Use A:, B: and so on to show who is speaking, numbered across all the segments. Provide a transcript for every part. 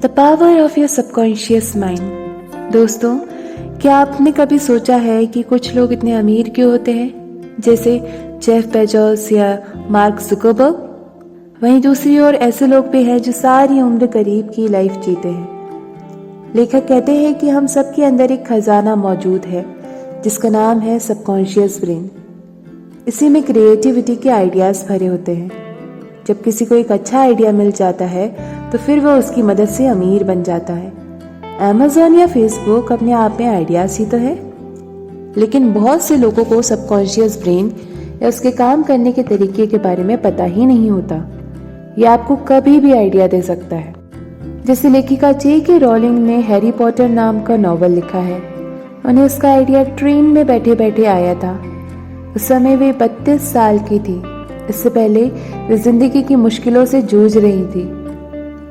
A: The power of your subconscious mind. दोस्तों, क्या आपने कभी सोचा है कि कुछ लोग इतने अमीर क्यों होते हैं, जैसे जेफ बेजोस या मार्क जुकरबर्ग? वहीं दूसरी ओर ऐसे लोग भी हैं जो सारी उम्र करीब की लाइफ जीते हैं। लेखक कहते हैं कि हम सब के अंदर एक खजाना मौजूद है जिसका नाम है सबकॉन्शियस ब्रेन। इसी में क्रिएटिविटी के आइडियाज भरे होते हैं। जब किसी को एक अच्छा आइडिया मिल जाता है तो फिर वो उसकी मदद से अमीर बन जाता है। अमेज़न या फेसबुक अपने आप में आइडियाज ही तो है, लेकिन बहुत से लोगों को सबकॉन्शियस ब्रेन या उसके काम करने के तरीके के बारे में पता ही नहीं होता। यह आपको कभी भी आइडिया दे सकता है। जैसे लेखिका J.K. रोलिंग ने हैरी पॉटर नाम का नॉवल लिखा है। उन्हें उसका आइडिया ट्रेन में बैठे बैठे आया था। उस समय वे 32 साल की थी। इससे पहले वे जिंदगी की मुश्किलों से जूझ रही थी।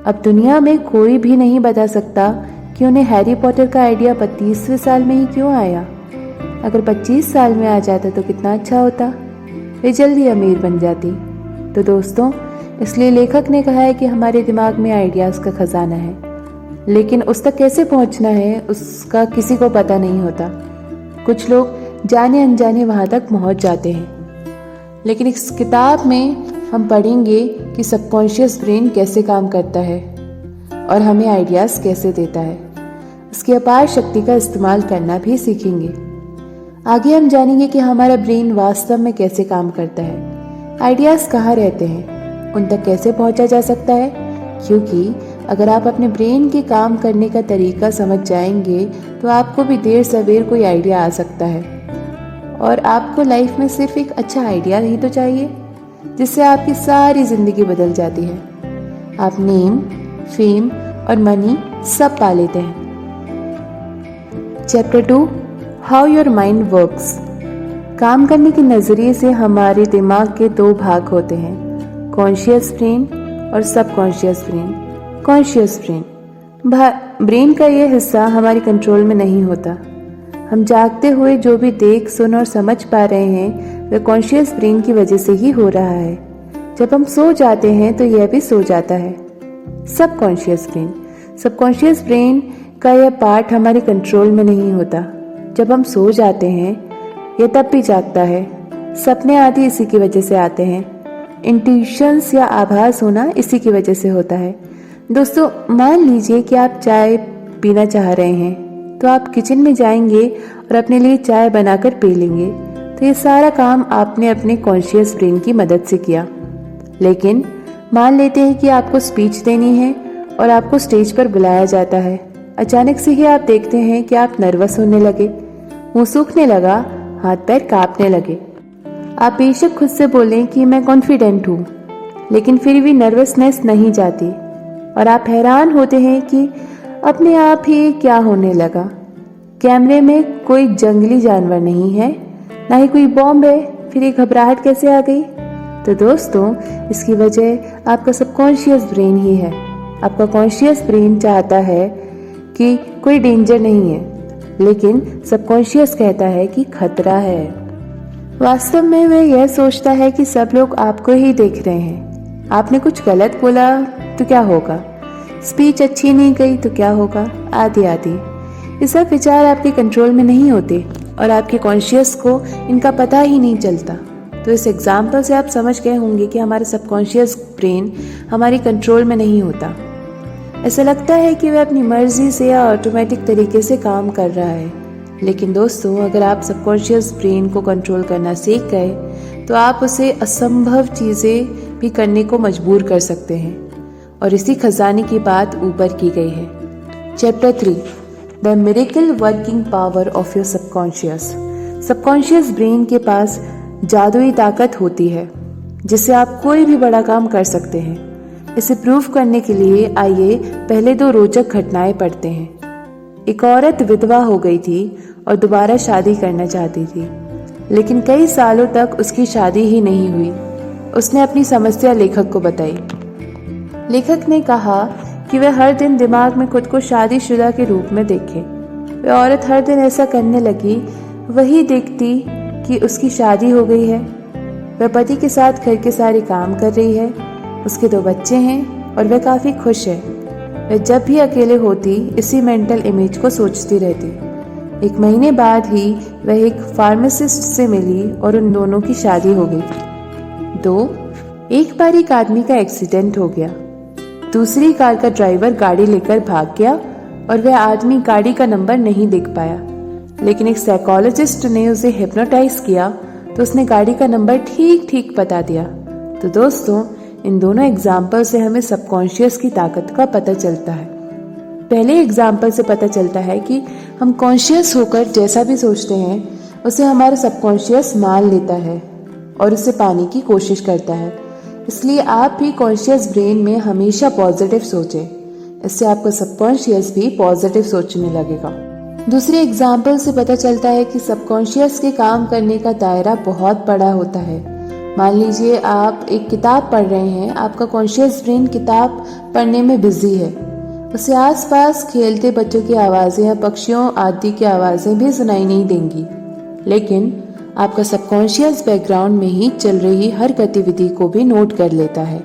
A: अब दुनिया में कोई भी नहीं बता सकता कि उन्हें हैरी पॉटर का आइडिया 32वें साल में ही क्यों आया। अगर 25 साल में आ जाता तो कितना अच्छा होता, वे जल्दी अमीर बन जाती। तो दोस्तों, इसलिए लेखक ने कहा है कि हमारे दिमाग में आइडियाज़ का खजाना है, लेकिन उस तक कैसे पहुंचना है उसका किसी को पता नहीं होता। कुछ लोग जाने अनजाने वहां तक पहुंच जाते हैं। लेकिन इस किताब में हम पढ़ेंगे कि सबकॉन्शियस ब्रेन कैसे काम करता है और हमें आइडियाज़ कैसे देता है। इसकी अपार शक्ति का इस्तेमाल करना भी सीखेंगे। आगे हम जानेंगे कि हमारा ब्रेन वास्तव में कैसे काम करता है, आइडियाज़ कहाँ रहते हैं, उन तक कैसे पहुंचा जा सकता है। क्योंकि अगर आप अपने ब्रेन के काम करने का तरीका समझ जाएंगे तो आपको भी देर सवेर कोई आइडिया आ सकता है। और आपको लाइफ में सिर्फ एक अच्छा आइडिया ही तो चाहिए जिससे आपकी सारी जिंदगी बदल जाती है। आप नेम, फेम और मनी सब पा लेते हैं। Chapter 2, how your mind works. काम करने के नज़रिए से हमारे दिमाग के 2 भाग होते हैं, कॉन्शियस ब्रेन और सबकॉन्शियस ब्रेन। कॉन्शियस ब्रेन का यह हिस्सा हमारे कंट्रोल में नहीं होता। हम जागते हुए जो भी देख, सुन और समझ पा रहे हैं वह कॉन्शियस ब्रेन की वजह से ही हो रहा है। जब हम सो जाते हैं तो यह भी सो जाता है। सबकॉन्शियस ब्रेन का यह पार्ट हमारे कंट्रोल में नहीं होता। जब हम सो जाते हैं यह तब भी जागता है। सपने आदि इसी की वजह से आते हैं। इंट्यूशंस या आभास होना इसी की वजह से होता है। दोस्तों, मान लीजिए कि आप चाय पीना चाह रहे हैं तो आप किचन में जाएंगे और अपने लिए चाय बनाकर पी लेंगे। तो ये सारा काम आपने अपने कॉन्शियस ब्रेन की मदद से किया। लेकिन मान लेते हैं कि आपको स्पीच देनी है और आपको स्टेज पर बुलाया जाता है। अचानक से ही आप देखते हैं कि आप नर्वस होने लगे, मुंह सूखने लगा, हाथ पैर कांपने लगे। आप बेशक खुद से बोलें कि मैं कॉन्फिडेंट हूँ, लेकिन फिर भी नर्वसनेस नहीं जाती और आप हैरान होते हैं कि अपने आप ही क्या होने लगा। कैमरे में कोई जंगली जानवर नहीं है, ना ही कोई बॉम्ब है, फिर ये घबराहट कैसे आ गई? तो दोस्तों, इसकी वजह आपका सबकॉन्शियस ब्रेन ही है। आपका कॉन्शियस ब्रेन चाहता है कि कोई डेंजर नहीं है, लेकिन सबकॉन्शियस कहता है कि खतरा है। वास्तव में वह यह सोचता है कि सब लोग आपको ही देख रहे हैं। आपने कुछ गलत बोला तो क्या होगा, स्पीच अच्छी नहीं गई तो क्या होगा, आदि आदि। ये सब विचार आपके कंट्रोल में नहीं होते और आपके कॉन्शियस को इनका पता ही नहीं चलता। तो इस एग्जाम्पल से आप समझ गए होंगे कि हमारा सबकॉन्शियस ब्रेन हमारी कंट्रोल में नहीं होता। ऐसा लगता है कि वह अपनी मर्जी से या ऑटोमेटिक तरीके से काम कर रहा है, लेकिन दोस्तों, अगर आप सबकॉन्शियस ब्रेन को कंट्रोल करना सीख गए तो आप उसे असंभव चीज़ें भी करने को मजबूर कर सकते हैं। और इसी खजाने की बात ऊपर की गई है। Chapter 3, the miracle working power of your subconscious. Subconscious brain के पास जादुई ताकत होती है जिससे आप कोई भी बड़ा काम कर सकते हैं। इसे प्रूव करने के लिए आइए पहले 2 रोचक घटनाएं पढ़ते हैं। एक औरत विधवा हो गई थी और दोबारा शादी करना चाहती थी, लेकिन कई सालों तक उसकी शादी ही नहीं हुई। उसने अपनी समस्या लेखक को बताई। लेखक ने कहा कि वह हर दिन दिमाग में खुद को शादीशुदा के रूप में देखे। वह औरत हर दिन ऐसा करने लगी, वही देखती कि उसकी शादी हो गई है। वह पति के साथ घर के सारे काम कर रही है, उसके 2 बच्चे हैं और वह काफ़ी खुश है। वह जब भी अकेले होती इसी मेंटल इमेज को सोचती रहती। 1 महीने बाद ही वह एक फार्मासिस्ट से मिली और उन दोनों की शादी हो गई। 2, एक बार एक आदमी का एक्सीडेंट हो गया। दूसरी कार का ड्राइवर गाड़ी लेकर भाग गया और वह आदमी गाड़ी का नंबर नहीं देख पाया, लेकिन एक साइकोलॉजिस्ट ने उसे हिप्नोटाइज किया तो उसने गाड़ी का नंबर ठीक ठीक बता दिया। तो दोस्तों, इन दोनों एग्जाम्पल से हमें सबकॉन्शियस की ताकत का पता चलता है। पहले एग्जाम्पल से पता चलता है कि हम कॉन्शियस होकर जैसा भी सोचते हैं उसे हमारा सबकॉन्शियस मान लेता है और उसे पाने की कोशिश करता है। इसलिए आप भी कॉन्शियस ब्रेन में हमेशा पॉजिटिव सोचें, इससे आपका सबकॉन्शियस भी पॉजिटिव सोचने लगेगा। दूसरे एग्जाम्पल से पता चलता है कि सबकॉन्शियस के काम करने का दायरा बहुत बड़ा होता है। मान लीजिए आप एक किताब पढ़ रहे हैं, आपका कॉन्शियस ब्रेन किताब पढ़ने में बिजी है, उसे आसपास खेलते बच्चों की आवाज़ें या पक्षियों आदि की आवाज़ें भी सुनाई नहीं देंगी, लेकिन आपका सबकॉन्शियस बैकग्राउंड में ही चल रही हर गतिविधि को भी नोट कर लेता है।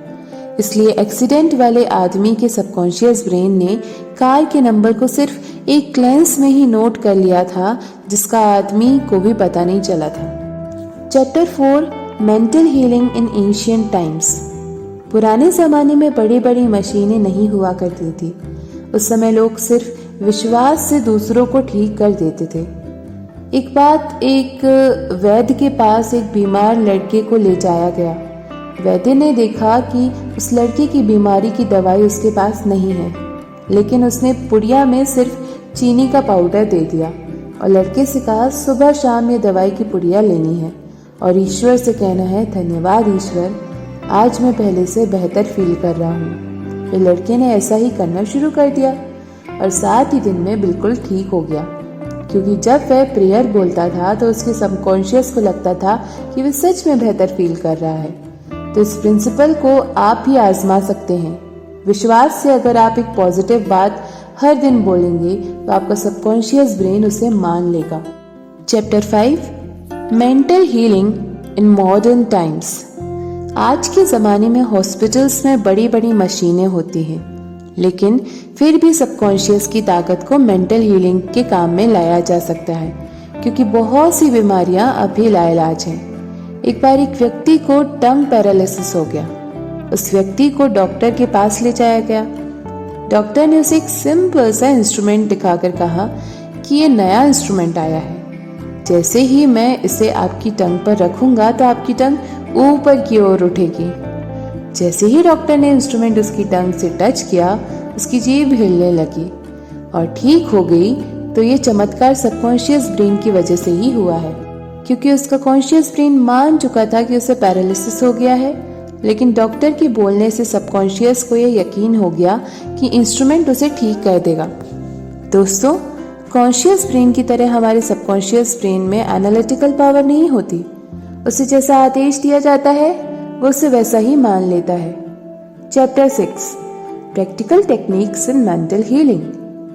A: इसलिए एक्सीडेंट वाले आदमी के सबकॉन्शियस ब्रेन ने कार के नंबर को सिर्फ एक ग्लेंस में ही नोट कर लिया था, जिसका आदमी को भी पता नहीं चला था। Chapter 4, mental healing in ancient times. पुराने ज़माने में बड़ी बड़ी मशीनें नहीं हुआ करती थी। उस समय लोग सिर्फ विश्वास से दूसरों को ठीक कर देते थे। एक वैद्य के पास एक बीमार लड़के को ले जाया गया। वैद्य ने देखा कि उस लड़के की बीमारी की दवाई उसके पास नहीं है, लेकिन उसने पुड़िया में सिर्फ चीनी का पाउडर दे दिया और लड़के से कहा सुबह शाम ये दवाई की पुड़िया लेनी है और ईश्वर से कहना है धन्यवाद ईश्वर, आज मैं पहले से बेहतर फील कर रहा हूँ। फिर लड़के ने ऐसा ही करना शुरू कर दिया और 7 ही दिन में बिल्कुल ठीक हो गया, क्योंकि जब वह प्रेयर बोलता था तो उसके सबकॉन्शियस को लगता था कि वह सच में बेहतर फील कर रहा है। तो इस प्रिंसिपल को आप भी आजमा सकते हैं। विश्वास से अगर आप एक पॉजिटिव बात हर दिन बोलेंगे तो आपका सबकॉन्शियस ब्रेन उसे मान लेगा। Chapter 5, mental healing in modern times. आज के ज़माने में हॉस्पिटल्स में बड़ी बड़ी मशीनें होती हैं, लेकिन फिर भी सबकॉन्शियस की ताकत को मेंटल हीलिंग के काम में लाया जा सकता है, क्योंकि बहुत सी बीमारियां अभी लाइलाज हैं। एक बार एक व्यक्ति को टंग पैरालिसिस हो गया। उस व्यक्ति को डॉक्टर के पास ले जाया गया। डॉक्टर ने उसे एक सिंपल सा इंस्ट्रूमेंट दिखाकर कहा कि ये नया इंस्ट्रूमेंट आया है, जैसे ही मैं इसे आपकी टंग पर रखूंगा तो आपकी टंग ऊपर की ओर उठेगी। जैसे ही डॉक्टर ने इंस्ट्रूमेंट उसकी टंग से टच किया, उसकी जीभ हिलने लगी और ठीक हो गई। तो ये चमत्कार सबकॉन्शियस ब्रेन की वजह से ही हुआ है, क्योंकि उसका कॉन्शियस ब्रेन मान चुका था कि उसे पैरालिसिस हो गया है, लेकिन डॉक्टर के बोलने से सबकॉन्शियस को यह यकीन हो गया कि इंस्ट्रूमेंट उसे ठीक कर देगा। दोस्तों, कॉन्शियस ब्रेन की तरह हमारे सबकॉन्शियस ब्रेन में एनालिटिकल पावर नहीं होती। उसे जैसा आदेश दिया जाता है वो उसे वैसा ही मान लेता है। Chapter 6, practical techniques in mental healing.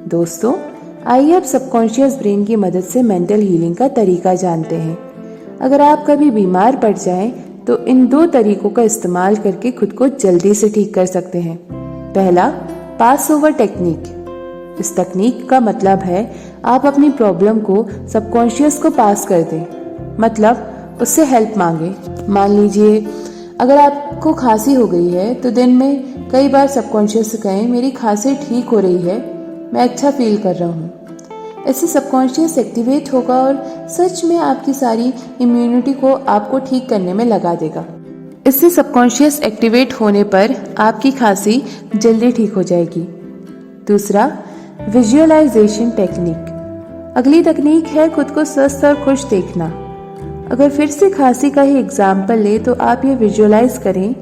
A: दोस्तों, आइए अब सबकॉन्शियस ब्रेन की मदद से मेंटल हीलिंग का तरीका जानते हैं। अगर आप कभी बीमार पड़ जाएं तो इन 2 तरीकों का इस्तेमाल करके खुद को जल्दी से ठीक कर सकते हैं। पहला, पास ओवर टेक्निक। इस तकनीक का मतलब है आप अपनी प्रॉब्लम को सबकॉन्शियस को पास कर दें, मतलब उससे हेल्प मांगे। मान लीजिए अगर आपको खांसी हो गई है तो दिन में कई बार सबकॉन्शियस से कहें मेरी खांसी ठीक हो रही है, मैं अच्छा फील कर रहा हूँ। इससे सबकॉन्शियस एक्टिवेट होगा और सच में आपकी सारी इम्यूनिटी को आपको ठीक करने में लगा देगा। इससे सबकॉन्शियस एक्टिवेट होने पर आपकी खांसी जल्दी ठीक हो जाएगी। दूसरा, विजुअलाइजेशन टेक्निक। अगली तकनीक है खुद को स्वस्थ और खुश देखना। अगर फिर से खांसी का ही एग्जाम्पल ले तो आप ये विजुअलाइज करें,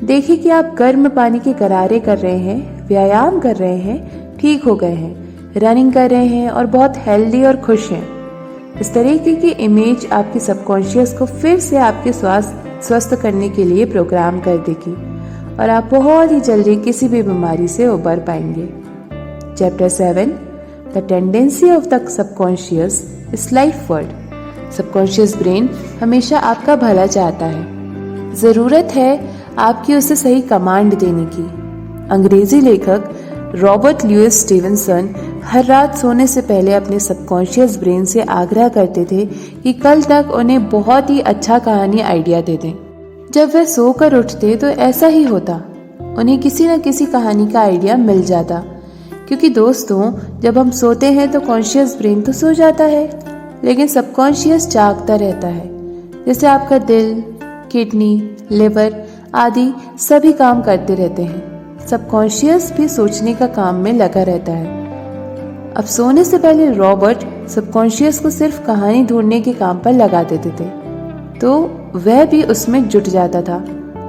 A: देखिए कि आप गर्म पानी के गरारे कर रहे हैं, व्यायाम कर रहे हैं, ठीक हो गए हैं, रनिंग कर रहे हैं और बहुत हेल्दी और खुश हैं। इस तरीके की इमेज आपकी सबकॉन्शियस को फिर से आपके स्वस्थ करने के लिए प्रोग्राम कर देगी और आप बहुत ही जल्दी किसी भी बीमारी से उबर पाएंगे। Chapter 7, the tendency of the subconscious is life word. Subconscious brain हमेशा आपका भला चाहता है। ज़रूरत है आपकी उसे सही कमांड देने की। अंग्रेजी लेखक रॉबर्ट लुईस स्टीवनसन हर रात सोने से पहले अपने सबकॉन्शियस ब्रेन से आग्रह करते थे कि कल तक उन्हें बहुत ही अच्छा कहानी आइडिया दे दें। जब वह सोकर उठते तो ऐसा ही होता, उन्हें किसी न किसी कहानी का आइडिया मिल जाता। क्योंकि दोस्तों, जब हम सोते हैं तो कॉन्शियस ब्रेन तो सो जाता है, लेकिन सबकॉन्शियस जागता रहता है। जैसे आपका दिल, किडनी, लिवर आदि सभी काम करते रहते हैं, सबकॉन्शियस भी सोचने का काम में लगा रहता है। अब सोने से पहले रॉबर्ट सबकॉन्शियस को सिर्फ कहानी ढूंढने के काम पर लगा देते थे, तो वह भी उसमें जुट जाता था।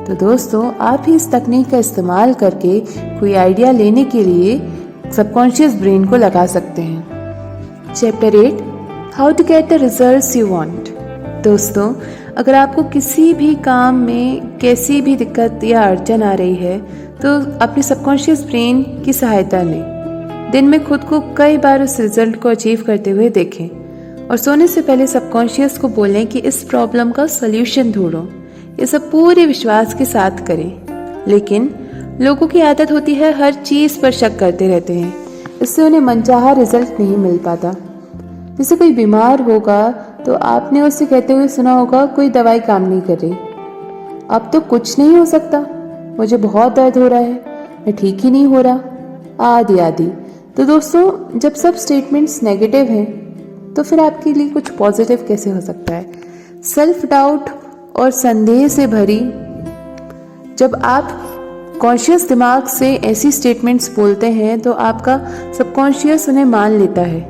A: तो दोस्तों, आप भी इस तकनीक का इस्तेमाल करके कोई आइडिया लेने के लिए सबकॉन्शियस ब्रेन को लगा सकते हैं। Chapter 8, how to get the results you want. दोस्तों, अगर आपको किसी भी काम में कैसी भी दिक्कत या अड़चन आ रही है तो अपने सबकॉन्शियस ब्रेन की सहायता लें। दिन में खुद को कई बार उस रिजल्ट को अचीव करते हुए देखें और सोने से पहले सबकॉन्शियस को बोलें कि इस प्रॉब्लम का सॉल्यूशन ढूंढो। ये सब पूरे विश्वास के साथ करें। लेकिन लोगों की आदत होती है हर चीज पर शक करते रहते हैं, इससे उन्हें मनचाहा रिजल्ट नहीं मिल पाता। जैसे कोई बीमार होगा तो आपने उससे कहते हुए सुना होगा कोई दवाई काम नहीं कर रही, अब तो कुछ नहीं हो सकता, मुझे बहुत दर्द हो रहा है, मैं ठीक ही नहीं हो रहा, आदि आदि। तो दोस्तों, जब सब स्टेटमेंट्स नेगेटिव हैं तो फिर आपके लिए कुछ पॉजिटिव कैसे हो सकता है। सेल्फ डाउट और संदेह से भरी जब आप कॉन्शियस दिमाग से ऐसी स्टेटमेंट्स बोलते हैं तो आपका सबकॉन्शियस उन्हें मान लेता है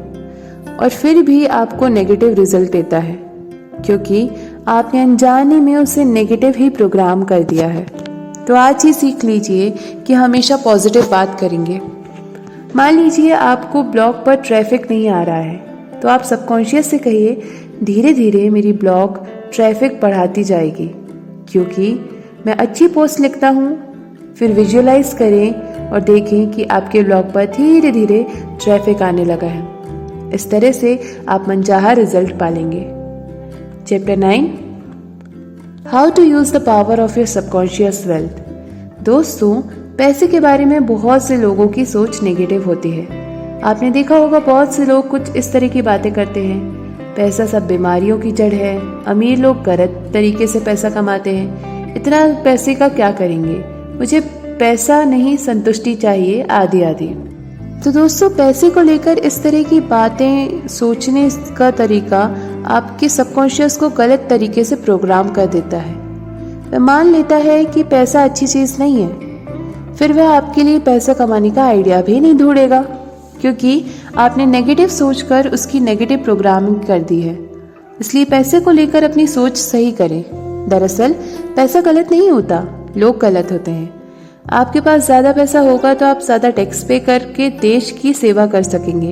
A: और फिर भी आपको नेगेटिव रिजल्ट देता है, क्योंकि आपने अनजाने में उसे नेगेटिव ही प्रोग्राम कर दिया है। तो आज ही सीख लीजिए कि हमेशा पॉजिटिव बात करेंगे। मान लीजिए आपको ब्लॉग पर ट्रैफिक नहीं आ रहा है, तो आप सबकॉन्शियस से कहिए, धीरे धीरे मेरी ब्लॉग ट्रैफिक बढ़ाती जाएगी क्योंकि मैं अच्छी पोस्ट लिखता हूँ। फिर विजुअलाइज करें और देखें कि आपके ब्लॉग पर धीरे धीरे ट्रैफिक आने लगा है। इस तरह से आप मनचाहा रिजल्ट पालेंगे। Chapter 9, how to use the power of your subconscious wealth. दोस्तों, पैसे के बारे में बहुत से लोगों की सोच नेगेटिव होती है। आपने देखा होगा बहुत से लोग कुछ इस तरह की बातें करते हैं, पैसा सब बीमारियों की जड़ है, अमीर लोग गलत तरीके से पैसा कमाते हैं, इतना पैसे का क्या करेंगे, मुझे पैसा नहीं संतुष्टि चाहिए, आदि आदि। तो दोस्तों, पैसे को लेकर इस तरह की बातें सोचने का तरीका आपके सबकॉन्शियस को गलत तरीके से प्रोग्राम कर देता है। वह मान लेता है कि पैसा अच्छी चीज़ नहीं है, फिर वह आपके लिए पैसा कमाने का आइडिया भी नहीं ढूंढेगा, क्योंकि आपने नेगेटिव सोचकर उसकी नेगेटिव प्रोग्रामिंग कर दी है। इसलिए पैसे को लेकर अपनी सोच सही करें। दरअसल पैसा गलत नहीं होता, लोग गलत होते हैं। आपके पास ज़्यादा पैसा होगा तो आप ज़्यादा टैक्स पे करके देश की सेवा कर सकेंगे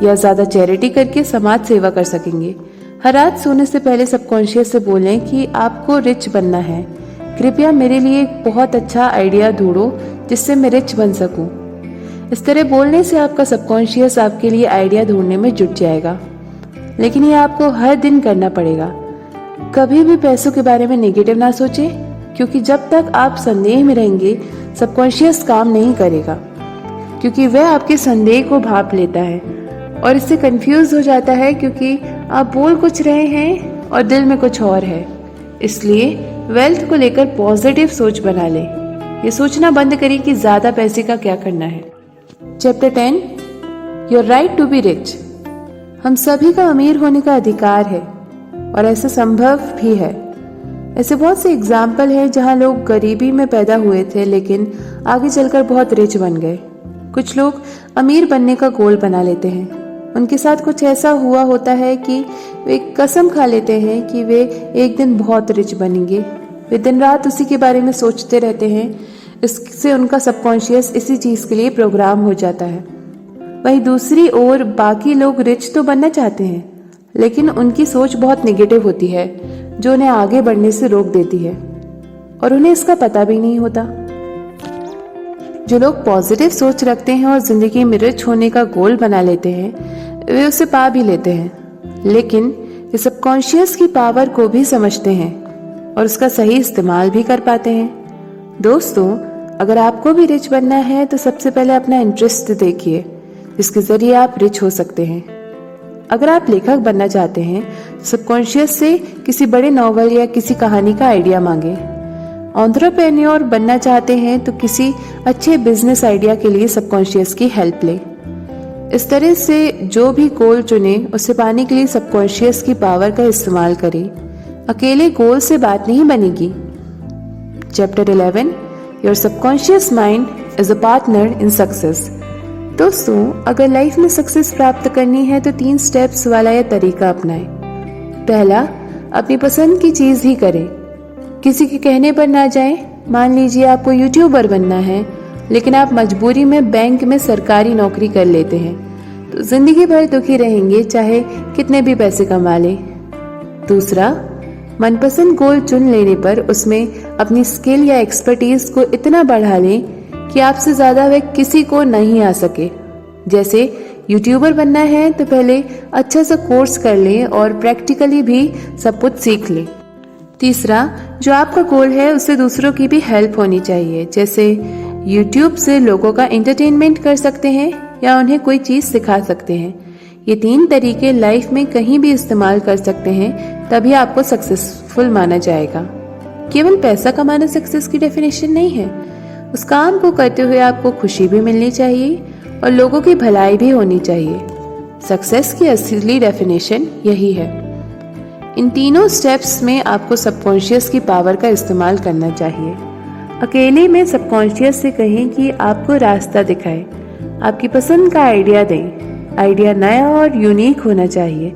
A: या ज़्यादा चैरिटी करके समाज सेवा कर सकेंगे। हर रात सोने से पहले सबकॉन्शियस से बोलें कि आपको रिच बनना है, कृपया मेरे लिए एक बहुत अच्छा आइडिया ढूंढो जिससे मैं रिच बन सकूं। इस तरह बोलने से आपका सबकॉन्शियस आपके लिए आइडिया ढूंढने में जुट जाएगा, लेकिन ये आपको हर दिन करना पड़ेगा। कभी भी पैसों के बारे में नेगेटिव ना सोचें, क्योंकि जब तक आप संदेह में रहेंगे सबकॉन्शियस काम नहीं करेगा, क्योंकि वह आपके संदेह को भांप लेता है और इससे कंफ्यूज हो जाता है, क्योंकि आप बोल कुछ रहे हैं और दिल में कुछ और है। इसलिए वेल्थ को लेकर पॉजिटिव सोच बना लें। ये सोचना बंद करें कि ज्यादा पैसे का क्या करना है। Chapter 10, your right to be rich. हम सभी का अमीर होने का अधिकार है और ऐसा संभव भी है। ऐसे बहुत से एग्जाम्पल हैं जहां लोग गरीबी में पैदा हुए थे लेकिन आगे चलकर बहुत रिच बन गए। कुछ लोग अमीर बनने का गोल बना लेते हैं। उनके साथ कुछ ऐसा हुआ होता है कि वे कसम खा लेते हैं कि वे एक दिन बहुत रिच बनेंगे। वे दिन रात उसी के बारे में सोचते रहते हैं। इससे उनका सबकॉन्शियस इसी चीज़ के लिए प्रोग्राम हो जाता है। वहीं दूसरी ओर बाकी लोग रिच तो बनना चाहते हैं, लेकिन उनकी सोच बहुत नेगेटिव होती है जो उन्हें आगे बढ़ने से रोक देती है और उन्हें इसका पता भी नहीं होता। जो लोग पॉजिटिव सोच रखते हैं और जिंदगी में रिच होने का गोल बना लेते हैं, वे उसे पा भी लेते हैं, लेकिन वे सबकॉन्शियस की पावर को भी समझते हैं और उसका सही इस्तेमाल भी कर पाते हैं। दोस्तों, अगर आपको भी रिच बनना है तो सबसे पहले अपना इंटरेस्ट देखिए, जिसके जरिए आप रिच हो सकते हैं। अगर आप लेखक बनना चाहते हैं तो सबकॉन्शियस से किसी बड़े नॉवल या किसी कहानी का आइडिया मांगे। एंटरप्रेन्योर बनना चाहते हैं तो किसी अच्छे बिजनेस आइडिया के लिए सबकॉन्शियस की हेल्प लें। इस तरह से जो भी गोल चुने उसे पाने के लिए सबकॉन्शियस की पावर का इस्तेमाल करें। अकेले गोल से बात नहीं बनेगी। Chapter 11, your subconscious mind is a partner in success. दोस्तों, अगर लाइफ में सक्सेस प्राप्त करनी है तो 3 स्टेप्स वाला यह तरीका अपनाएं। पहला, अपनी पसंद की चीज ही करें, किसी के कहने पर ना जाएं। मान लीजिए आपको यूट्यूबर बनना है, लेकिन आप मजबूरी में बैंक में सरकारी नौकरी कर लेते हैं, तो जिंदगी भर दुखी रहेंगे चाहे कितने भी पैसे कमा लें। दूसरा, मनपसंद गोल चुन लेने पर उसमें अपनी स्किल या एक्सपर्टीज को इतना बढ़ा लें कि आपसे ज्यादा वह किसी को नहीं आ सके। जैसे यूट्यूबर बनना है तो पहले अच्छा सा कोर्स कर लें और प्रैक्टिकली भी सब कुछ सीख लें। तीसरा, जो आपका गोल है उससे दूसरों की भी हेल्प होनी चाहिए। जैसे यूट्यूब से लोगों का एंटरटेनमेंट कर सकते हैं या उन्हें कोई चीज सिखा सकते हैं। ये 3 तरीके लाइफ में कहीं भी इस्तेमाल कर सकते हैं, तभी आपको सक्सेसफुल माना जाएगा। केवल पैसा कमाना सक्सेस की डेफिनेशन नहीं है। उस काम को करते हुए आपको खुशी भी मिलनी चाहिए और लोगों की भलाई भी होनी चाहिए। सक्सेस की असली डेफिनेशन यही है। इन तीनों स्टेप्स में आपको सबकॉन्शियस की पावर का इस्तेमाल करना चाहिए। अकेले में सबकॉन्शियस से कहें कि आपको रास्ता दिखाए, आपकी पसंद का आइडिया दें। आइडिया नया और यूनिक होना चाहिए।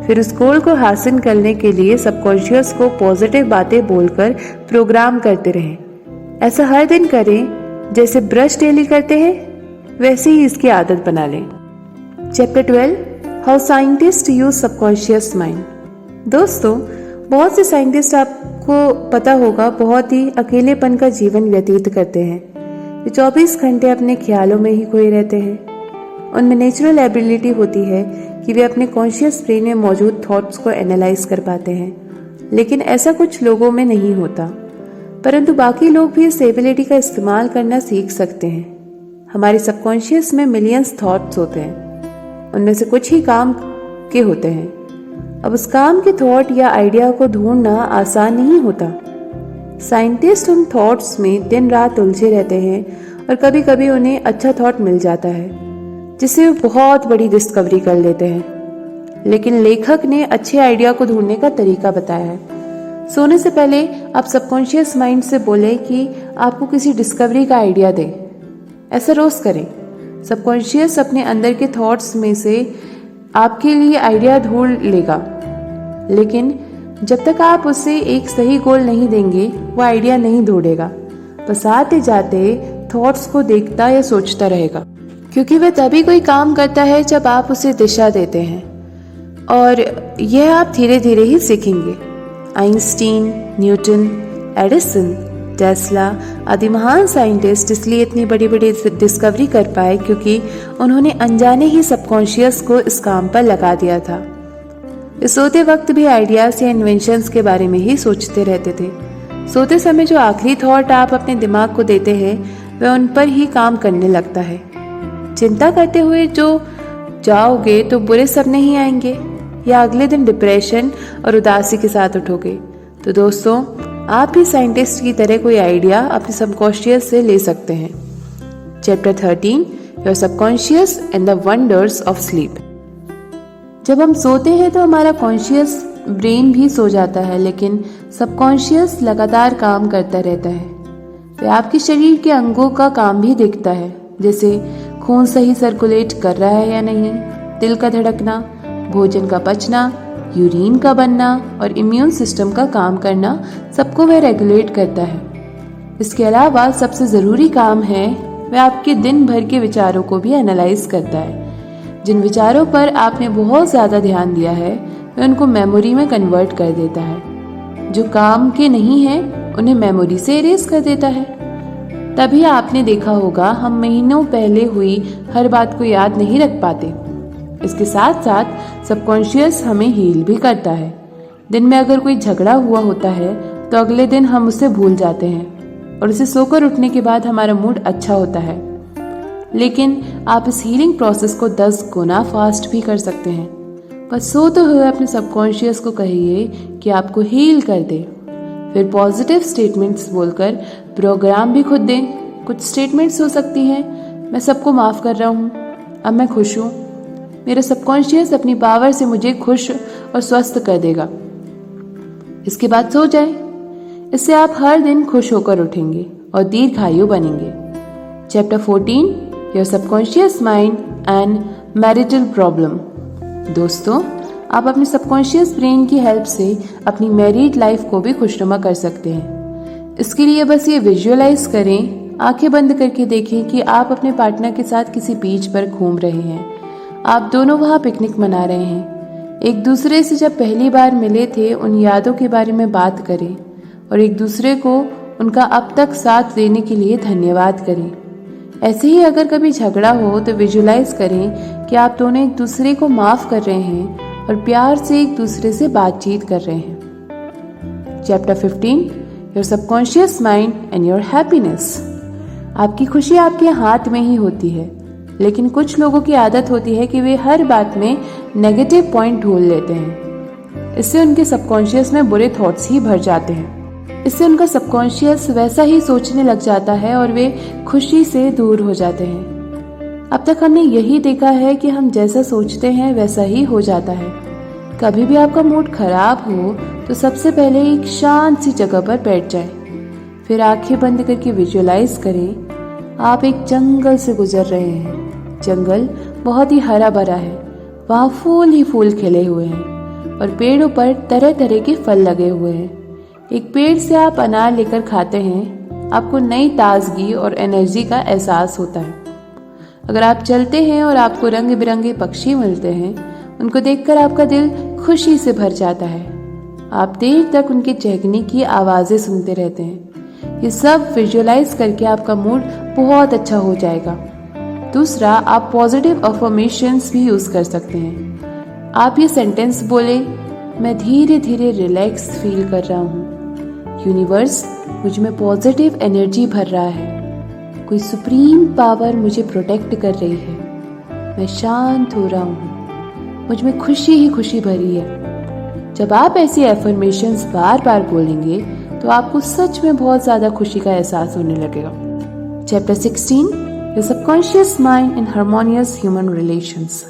A: फिर उस गोल को हासिल करने के लिए सबकॉन्शियस को पॉजिटिव बातें बोलकर प्रोग्राम करते रहें। ऐसा हर दिन करें, जैसे ब्रश डेली करते हैं वैसे ही इसकी आदत बना लें। Chapter 12, how scientist use subconscious mind. दोस्तों, बहुत से साइंटिस्ट आपको पता होगा बहुत ही अकेलेपन का जीवन व्यतीत करते हैं। वे 24 घंटे अपने ख्यालों में ही खोए रहते हैं। उनमें नेचुरल एबिलिटी होती है कि वे अपने कॉन्शियस ब्रेन में मौजूद थॉट्स को एनालाइज कर पाते हैं, लेकिन ऐसा कुछ लोगों में नहीं होता। परंतु बाकी लोग भी इस एबिलिटी का इस्तेमाल करना सीख सकते हैं। हमारे सबकॉन्शियस में मिलियंस थॉट्स होते हैं, उनमें से कुछ ही काम के होते हैं। अब उस काम के थॉट या आइडिया को ढूंढना आसान नहीं होता। साइंटिस्ट उन थॉट्स में दिन रात उलझे रहते हैं और कभी कभी उन्हें अच्छा थॉट मिल जाता है जिससे वो बहुत बड़ी डिस्कवरी कर लेते हैं। लेकिन लेखक ने अच्छे आइडिया को ढूंढने का तरीका बताया है। सोने से पहले आप सबकॉन्शियस माइंड से बोलें कि आपको किसी डिस्कवरी का आइडिया दे। ऐसा रोज करें। सबकॉन्शियस अपने अंदर के थॉट्स में से आपके लिए आइडिया ढूंढ लेगा, लेकिन जब तक आप उसे एक सही गोल नहीं देंगे वो आइडिया नहीं ढूंढेगा। बस आते जाते थॉट्स को देखता या सोचता रहेगा, क्योंकि वह तभी कोई काम करता है जब आप उसे दिशा देते हैं, और यह आप धीरे धीरे ही सीखेंगे। आइंस्टीन, न्यूटन, एडिसन, टेस्ला आदि महान साइंटिस्ट इसलिए इतनी बड़ी बड़ी डिस्कवरी कर पाए क्योंकि उन्होंने अनजाने ही सबकॉन्शियस को इस काम पर लगा दिया था। सोते वक्त भी आइडियाज या इन्वेंशंस के बारे में ही सोचते रहते थे। सोते समय जो आखिरी थॉट आप अपने दिमाग को देते हैं वह उन पर ही काम करने लगता है। चिंता करते हुए जो जाओगे तो बुरे सपने ही आएंगे या अगले दिन डिप्रेशन और उदासी के साथ उठोगे। तो दोस्तों, आप भी साइंटिस्ट की तरह कोई आइडिया अपने सबकॉन्शियस से ले सकते हैं। Chapter 13, your subconscious and the wonders of sleep. जब हम सोते हैं तो हमारा कॉन्शियस ब्रेन भी सो जाता है, लेकिन सबकॉन्शियस लगातार काम करता रहता है। वह आपके शरीर के अंगों का काम भी देखता है, जैसे खून सही सर्कुलेट कर रहा है या नहीं, दिल का धड़कना, भोजन का पचना, यूरिन का बनना और इम्यून सिस्टम का काम करना, सबको वह रेगुलेट करता है। इसके अलावा सबसे ज़रूरी काम है वह आपके दिन भर के विचारों को भी एनालाइज करता है। जिन विचारों पर आपने बहुत ज़्यादा ध्यान दिया है वह उनको मेमोरी में कन्वर्ट कर देता है। जो काम के नहीं हैं उन्हें मेमोरी से इरेज कर देता है। तभी आपने देखा होगा हम महीनों पहले हुई हर बात को याद नहीं रख पाते। इसके साथ साथ सबकॉन्शियस हमें हील भी करता है। दिन में अगर कोई झगड़ा हुआ होता है तो अगले दिन हम उसे भूल जाते हैं। और उसे सोकर उठने के बाद हमारा मूड अच्छा होता है। लेकिन आप इस हीलिंग प्रोसेस को 10 गुना फास्ट भी कर सकते हैं। बस सोते हुए अपने सबकॉन्शियस को कहिए कि आपको हील कर दे। फिर पॉजिटिव स्टेटमेंट्स बोलकर प्रोग्राम भी खुद दें। कुछ स्टेटमेंट्स हो सकती हैं, मैं सबको माफ़ कर रहा हूँ, अब मैं खुश हूँ, मेरा सबकॉन्शियस अपनी पावर से मुझे खुश और स्वस्थ कर देगा। इसके बाद सो जाए। इससे आप हर दिन खुश होकर उठेंगे और दीर्घायु बनेंगे। Chapter 14, your subconscious mind and marital problem. दोस्तों, आप अपने सबकॉन्शियस ब्रेन की हेल्प से अपनी मैरिड लाइफ को भी खुशनुमा कर सकते हैं। इसके लिए बस ये विजुअलाइज करें, आंखें बंद करके देखें कि आप अपने पार्टनर के साथ किसी बीच पर घूम रहे हैं। आप दोनों वहाँ पिकनिक मना रहे हैं। एक दूसरे से जब पहली बार मिले थे उन यादों के बारे में बात करें और एक दूसरे को उनका अब तक साथ देने के लिए धन्यवाद करें। ऐसे ही अगर कभी झगड़ा हो तो विजुअलाइज करें कि आप दोनों एक दूसरे को माफ कर रहे हैं और प्यार से एक दूसरे से बातचीत कर रहे हैं। Chapter 15, your subconscious mind and your happiness. आपकी खुशी आपके हाथ में ही होती है, लेकिन कुछ लोगों की आदत होती है कि वे हर बात में नेगेटिव पॉइंट ढूंढ लेते हैं। इससे उनके सबकॉन्शियस में बुरे थॉट्स ही भर जाते हैं। इससे उनका सबकॉन्शियस वैसा ही सोचने लग जाता है और वे खुशी से दूर हो जाते हैं। अब तक हमने यही देखा है कि हम जैसा सोचते हैं वैसा ही हो जाता है। कभी भी आपका मूड खराब हो तो सबसे पहले एक शांत सी जगह पर बैठ जाएं। फिर आंखें बंद करके विजुअलाइज करें आप एक जंगल से गुजर रहे हैं। जंगल बहुत ही हरा भरा है, वहाँ फूल ही फूल खिले हुए हैं और पेड़ों पर तरह तरह के फल लगे हुए हैं। एक पेड़ से आप अनार लेकर खाते हैं, आपको नई ताजगी और एनर्जी का एहसास होता है। अगर आप चलते हैं और आपको रंग बिरंगे पक्षी मिलते हैं, उनको देखकर आपका दिल खुशी से भर जाता है। आप देर तक उनके चहकने की आवाज़ें सुनते रहते हैं। ये सब विजुअलाइज करके आपका मूड बहुत अच्छा हो जाएगा। दूसरा, आप पॉजिटिव अफर्मेशंस भी यूज़ कर सकते हैं। आप ये सेंटेंस बोले, मैं धीरे धीरे रिलैक्स फील कर रहा हूँ, यूनिवर्स मुझ में पॉजिटिव एनर्जी भर रहा है, कोई सुप्रीम पावर मुझे प्रोटेक्ट कर रही है, मैं शांत हो रहा हूँ, मुझ में खुशी ही खुशी भरी है। जब आप ऐसी एफर्मेशंस बार बार बोलेंगे तो आपको सच में बहुत ज़्यादा खुशी का एहसास होने लगेगा। Chapter 16, your subconscious mind and harmonious human relations.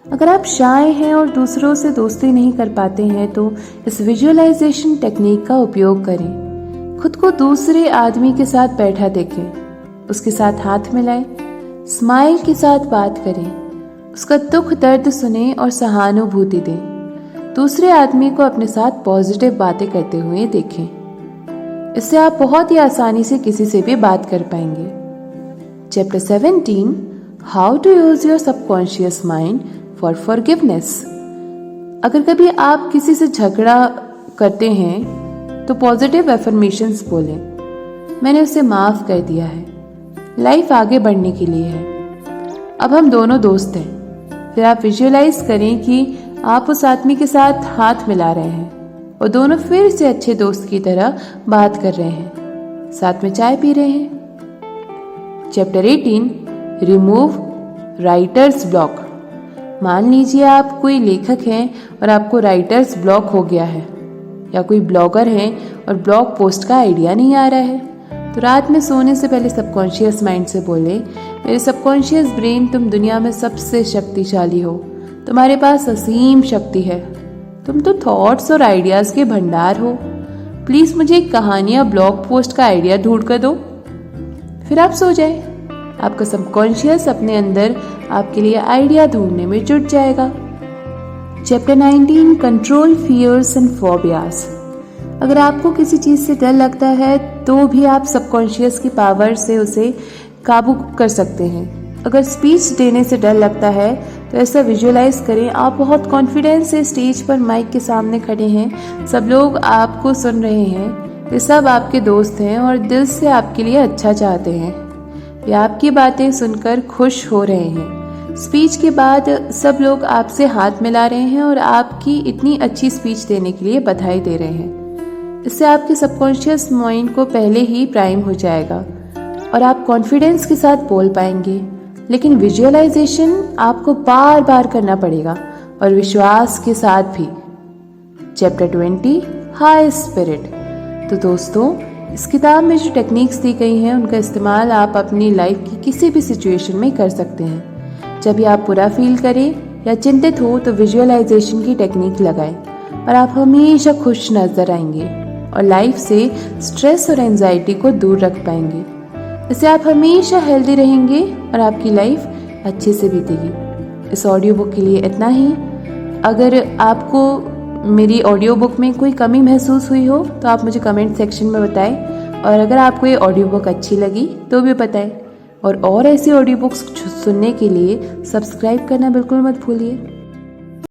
A: अगर आप शाय हैं और दूसरों से दोस्ती नहीं कर पाते हैं तो इस विजुअलाइजेशन टेक्निक का उपयोग करें। खुद को दूसरे आदमी के साथ बैठा देखें, उसके साथ हाथ मिलाएं, स्माइल के साथ बात करें, उसका दुख दर्द सुने और सहानुभूति दें। दूसरे आदमी को अपने साथ पॉजिटिव बातें करते हुए देखें। इससे आप बहुत ही आसानी से किसी से भी बात कर पाएंगे। Chapter 17, how to use your subconscious mind for forgiveness. अगर कभी आप किसी से झगड़ा करते हैं तो पॉजिटिव एफर्मेशंस बोलें, मैंने उसे माफ कर दिया है, लाइफ आगे बढ़ने के लिए है, अब हम दोनों दोस्त हैं। फिर आप विजुअलाइज करें कि आप उस आदमी के साथ हाथ मिला रहे हैं और दोनों फिर से अच्छे दोस्त की तरह बात कर रहे हैं, साथ में चाय पी रहे हैं। Chapter 18, remove writers block. मान लीजिए आप कोई लेखक हैं और आपको राइटर्स ब्लॉक हो गया है, या कोई ब्लॉगर हैं और ब्लॉग पोस्ट का आइडिया नहीं आ रहा है, तो रात में सोने से पहले सबकॉन्शियस माइंड से बोले, मेरे सबकॉन्शियस ब्रेन, तुम दुनिया में सबसे शक्तिशाली हो, तुम्हारे पास असीम शक्ति है, तुम तो थॉट्स और आइडियाज़ के भंडार हो, प्लीज़ मुझे एक कहानी या ब्लॉग पोस्ट का आइडिया ढूंढ कर दो। फिर आप सो जाए। आपका सबकॉन्शियस अपने अंदर आपके लिए आइडिया ढूंढने में जुट जाएगा। Chapter 19, control fears and phobias. अगर आपको किसी चीज़ से डर लगता है तो भी आप सबकॉन्शियस की पावर से उसे काबू कर सकते हैं। अगर स्पीच देने से डर लगता है तो ऐसा विजुअलाइज करें, आप बहुत कॉन्फिडेंस से स्टेज पर माइक के सामने खड़े हैं, सब लोग आपको सुन रहे हैं, ये सब आपके दोस्त हैं और दिल से आपके लिए अच्छा चाहते हैं, वे आपकी बातें सुनकर खुश हो रहे हैं। स्पीच के बाद सब लोग आपसे हाथ मिला रहे हैं और आपकी इतनी अच्छी स्पीच देने के लिए बधाई दे रहे हैं। इससे आपके सबकॉन्शियस माइंड को पहले ही प्राइम हो जाएगा और आप कॉन्फिडेंस के साथ बोल पाएंगे। लेकिन विजुअलाइजेशन आपको बार बार करना पड़ेगा और विश्वास के साथ भी। Chapter 20 high spirit. तो दोस्तों, इस किताब में जो टेक्निक्स दी गई हैं उनका इस्तेमाल आप अपनी लाइफ की किसी भी सिचुएशन में कर सकते हैं। जब भी आप बुरा फील करें या चिंतित हो तो विजुअलाइजेशन की टेक्निक लगाएं और आप हमेशा खुश नजर आएंगे और लाइफ से स्ट्रेस और एंजाइटी को दूर रख पाएंगे। इससे आप हमेशा हेल्दी रहेंगे और आपकी लाइफ अच्छे से बीतेगी। इस ऑडियो बुक के लिए इतना ही। अगर आपको मेरी ऑडियो बुक में कोई कमी महसूस हुई हो तो आप मुझे कमेंट सेक्शन में बताएं और अगर आपको ये ऑडियो बुक अच्छी लगी तो भी बताएं। और ऐसी ऑडियो बुक्स सुनने के लिए सब्सक्राइब करना बिल्कुल मत भूलिए।